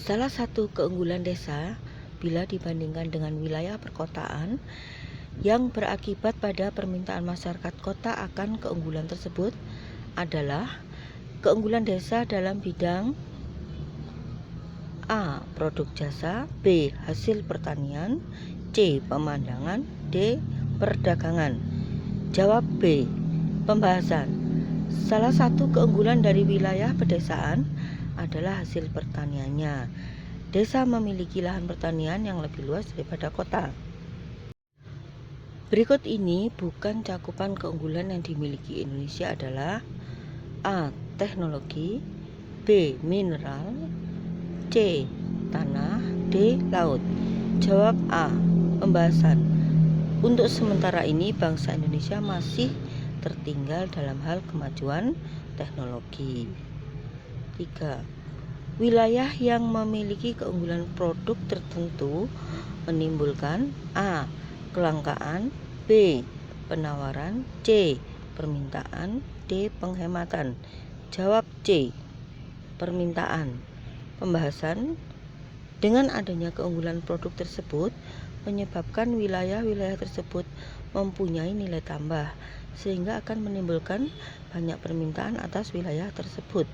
Salah satu keunggulan desa bila dibandingkan dengan wilayah perkotaan yang berakibat pada permintaan masyarakat kota akan keunggulan tersebut adalah keunggulan desa dalam bidang A. Produk jasa, B. Hasil pertanian, C. Pemandangan, D. Perdagangan. Jawab B. Pembahasan. Salah satu keunggulan dari wilayah pedesaan adalah hasil pertaniannya. Desa memiliki lahan pertanian yang lebih luas daripada kota. Berikut ini bukan cakupan keunggulan yang dimiliki Indonesia adalah A. Teknologi, B. Mineral, C. Tanah, D. Laut. Jawab A. Pembahasan. Untuk sementara ini bangsa Indonesia masih tertinggal dalam hal kemajuan teknologi. 3. Wilayah yang memiliki keunggulan produk tertentu menimbulkan A. Kelangkaan, B. Penawaran, C. Permintaan, D. Penghematan. Jawab C. Permintaan. Pembahasan. Dengan adanya keunggulan produk tersebut menyebabkan wilayah-wilayah tersebut mempunyai nilai tambah sehingga akan menimbulkan banyak permintaan atas wilayah tersebut.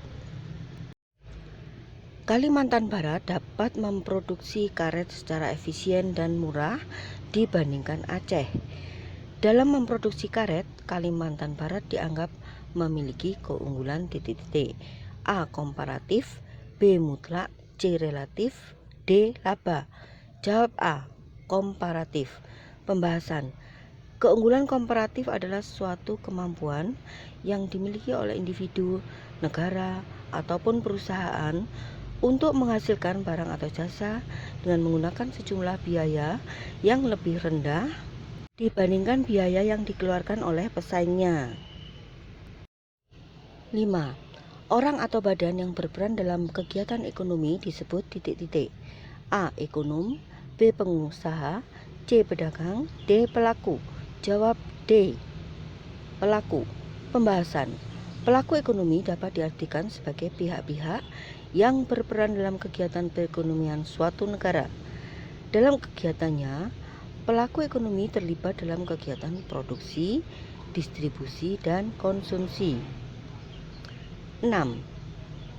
Kalimantan Barat dapat memproduksi karet secara efisien dan murah dibandingkan Aceh. Dalam memproduksi karet, Kalimantan Barat dianggap memiliki keunggulan titik-titik. A. Komparatif, B. Mutlak, C. Relatif, D. Laba. Jawab A. Komparatif. Pembahasan. Keunggulan komparatif adalah suatu kemampuan yang dimiliki oleh individu, negara, ataupun perusahaan untuk menghasilkan barang atau jasa dengan menggunakan sejumlah biaya yang lebih rendah dibandingkan biaya yang dikeluarkan oleh pesaingnya. 5. Orang atau badan yang berperan dalam kegiatan ekonomi disebut titik-titik. A. Ekonom, B. Pengusaha, C. Pedagang, D. Pelaku. Jawab D. Pelaku. Pembahasan. Pelaku ekonomi dapat diartikan sebagai pihak-pihak yang berperan dalam kegiatan perekonomian suatu negara. Dalam kegiatannya, pelaku ekonomi terlibat dalam kegiatan produksi, distribusi, dan konsumsi. 6.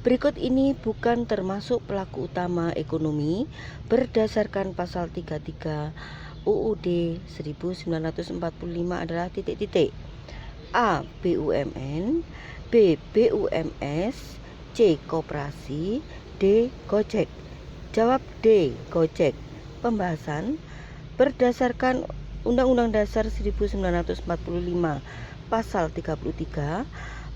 Berikut ini bukan termasuk pelaku utama ekonomi berdasarkan pasal 33 UUD 1945 adalah titik-titik. A. BUMN, B. BUMS, C. Koperasi, D. Gojek. Jawab D. Gojek. Pembahasan. Berdasarkan Undang-Undang Dasar 1945 Pasal 33,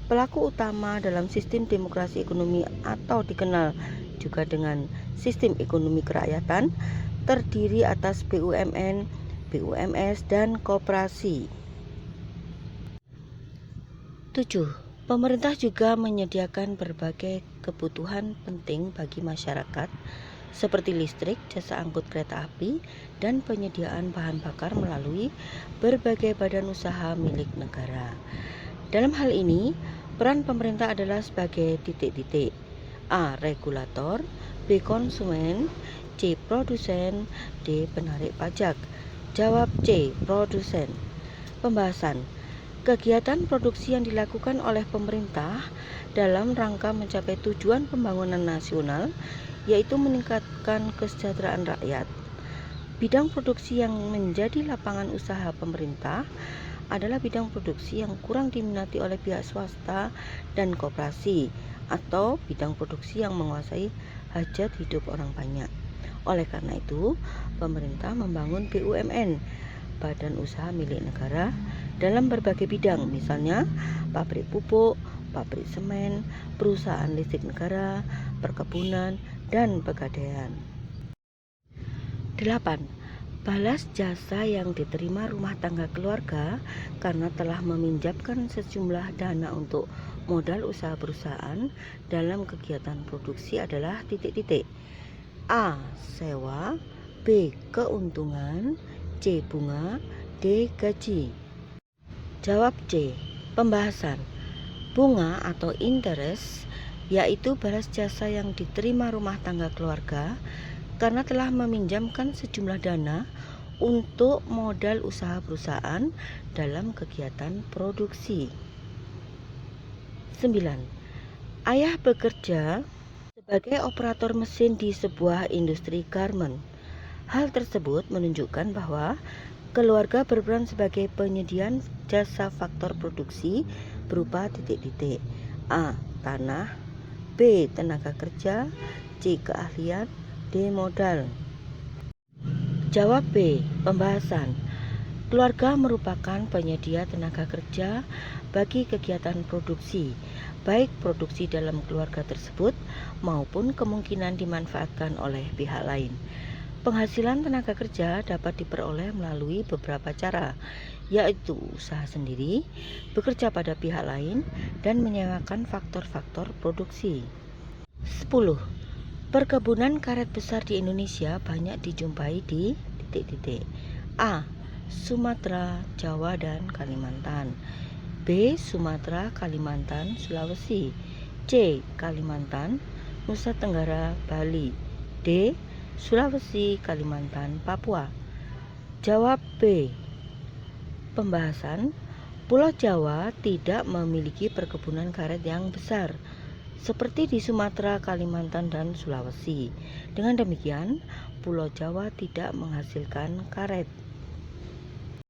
pelaku utama dalam sistem demokrasi ekonomi atau dikenal juga dengan sistem ekonomi kerakyatan terdiri atas BUMN, BUMS, dan koperasi. 7. Pemerintah juga menyediakan berbagai kebutuhan penting bagi masyarakat seperti listrik, jasa angkut kereta api, dan penyediaan bahan bakar melalui berbagai badan usaha milik negara. Dalam hal ini, peran pemerintah adalah sebagai titik-titik. A. Regulator, B. Konsumen, C. Produsen, D. Penarik pajak. Jawab C. Produsen. Pembahasan. Kegiatan produksi yang dilakukan oleh pemerintah dalam rangka mencapai tujuan pembangunan nasional yaitu meningkatkan kesejahteraan rakyat. Bidang produksi yang menjadi lapangan usaha pemerintah adalah bidang produksi yang kurang diminati oleh pihak swasta dan koperasi atau bidang produksi yang menguasai hajat hidup orang banyak. Oleh karena itu, pemerintah membangun BUMN, badan usaha milik negara, dalam berbagai bidang, misalnya pabrik pupuk, pabrik semen, perusahaan listrik negara, perkebunan, dan pegadaian. 8. Balas jasa yang diterima rumah tangga keluarga karena telah meminjamkan sejumlah dana untuk modal usaha perusahaan dalam kegiatan produksi adalah titik-titik. A. Sewa, B. Keuntungan, C. Bunga, D. Gaji. Jawab C. Pembahasan. Bunga atau interest yaitu balas jasa yang diterima rumah tangga keluarga karena telah meminjamkan sejumlah dana untuk modal usaha perusahaan dalam kegiatan produksi. 9. Ayah bekerja sebagai operator mesin di sebuah industri garment. Hal tersebut menunjukkan bahwa keluarga berperan sebagai penyedia jasa faktor produksi berupa titik-titik. A. Tanah, B. Tenaga kerja, C. Keahlian, D. Modal. Jawab B. Pembahasan. Keluarga merupakan penyedia tenaga kerja bagi kegiatan produksi, baik produksi dalam keluarga tersebut maupun kemungkinan dimanfaatkan oleh pihak lain. Penghasilan tenaga kerja dapat diperoleh melalui beberapa cara, yaitu usaha sendiri, bekerja pada pihak lain, dan menyewakan faktor-faktor produksi. 10. Perkebunan karet besar di Indonesia banyak dijumpai di titik-titik. A. Sumatera, Jawa, dan Kalimantan. B. Sumatera, Kalimantan, Sulawesi. C. Kalimantan, Nusa Tenggara, Bali. D. Sulawesi, Kalimantan, Papua. Jawab B. Pembahasan. Pulau Jawa tidak memiliki perkebunan karet yang besar seperti di Sumatera, Kalimantan, dan Sulawesi. Dengan demikian, Pulau Jawa tidak menghasilkan karet.